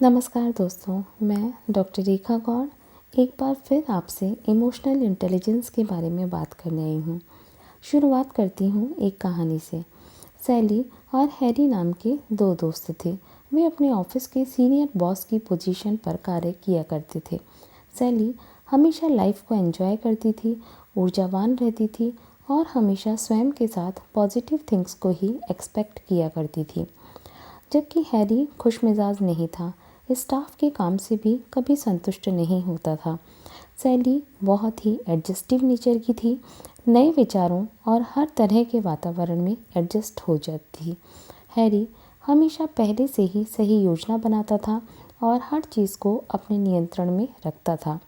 नमस्कार दोस्तों, मैं डॉक्टर रेखा गौड़ एक बार फिर आपसे इमोशनल इंटेलिजेंस के बारे में बात करने आई हूँ। शुरुआत करती हूँ एक कहानी से। सैली और हैरी नाम के दो दोस्त थे। वे अपने ऑफिस के सीनियर बॉस की पोजीशन पर कार्य किया करते थे। सैली हमेशा लाइफ को एंजॉय करती थी, ऊर्जावान रहती थी और हमेशा स्वयं के साथ पॉजिटिव थिंग्स को ही एक्सपेक्ट किया करती थी, जबकि हैरी खुशमिजाज नहीं था। स्टाफ के काम से भी कभी संतुष्ट नहीं होता था। सैली बहुत ही एडजस्टिव नेचर की थी, नए विचारों और हर तरह के वातावरण में एडजस्ट हो जाती थी। हैरी हमेशा पहले से ही सही योजना बनाता था और हर चीज़ को अपने नियंत्रण में रखता था।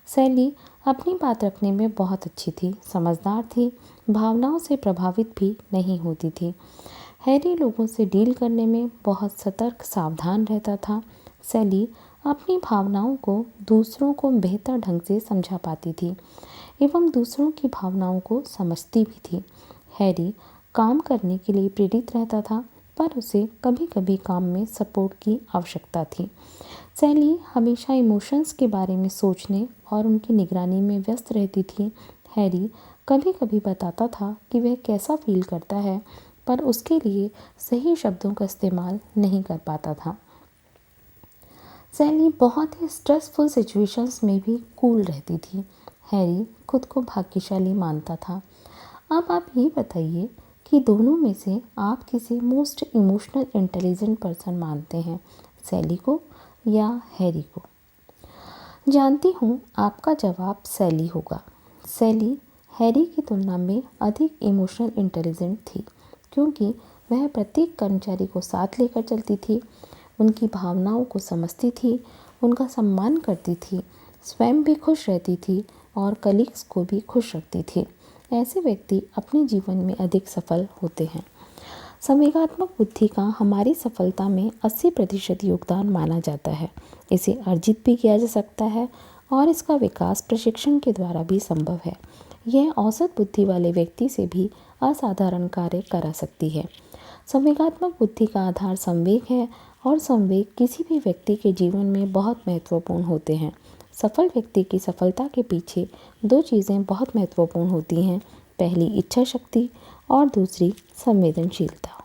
सैली अपनी बात रखने में बहुत अच्छी थी, समझदार थी, भावनाओं से प्रभावित भी नहीं होती थी। हैरी लोगों से डील करने में बहुत सतर्क सावधान रहता था। सैली अपनी भावनाओं को दूसरों को बेहतर ढंग से समझा पाती थी एवं दूसरों की भावनाओं को समझती भी थी। हैरी काम करने के लिए प्रेरित रहता था, पर उसे कभी कभी काम में सपोर्ट की आवश्यकता थी। सैली हमेशा इमोशंस के बारे में सोचने और उनकी निगरानी में व्यस्त रहती थी। हैरी कभी कभी बताता था कि वह कैसा फील करता है, पर उसके लिए सही शब्दों का इस्तेमाल नहीं कर पाता था। सैली बहुत ही स्ट्रेसफुल सिचुएशंस में भी कूल रहती थी। हैरी खुद को भाग्यशाली मानता था। अब आप ये बताइए कि दोनों में से आप किसे मोस्ट इमोशनल इंटेलिजेंट पर्सन मानते हैं, सैली को या हैरी को? जानती हूँ आपका जवाब सैली होगा। सैली हैरी की तुलना में अधिक इमोशनल इंटेलिजेंट थी, क्योंकि वह प्रत्येक कर्मचारी को साथ लेकर चलती थी, उनकी भावनाओं को समझती थी, उनका सम्मान करती थी, स्वयं भी खुश रहती थी और कलीग्स को भी खुश रखती थी। ऐसे व्यक्ति अपने जीवन में अधिक सफल होते हैं। संवेगात्मक बुद्धि का हमारी सफलता में 80% योगदान माना जाता है। इसे अर्जित भी किया जा सकता है और इसका विकास प्रशिक्षण के द्वारा भी संभव है। यह औसत बुद्धि वाले व्यक्ति से भी असाधारण कार्य करा सकती है। संवेगात्मक बुद्धि का आधार संवेग है और संवेग किसी भी व्यक्ति के जीवन में बहुत महत्वपूर्ण होते हैं। सफल व्यक्ति की सफलता के पीछे दो चीज़ें बहुत महत्वपूर्ण होती हैं, पहली इच्छा शक्ति और दूसरी संवेदनशीलता।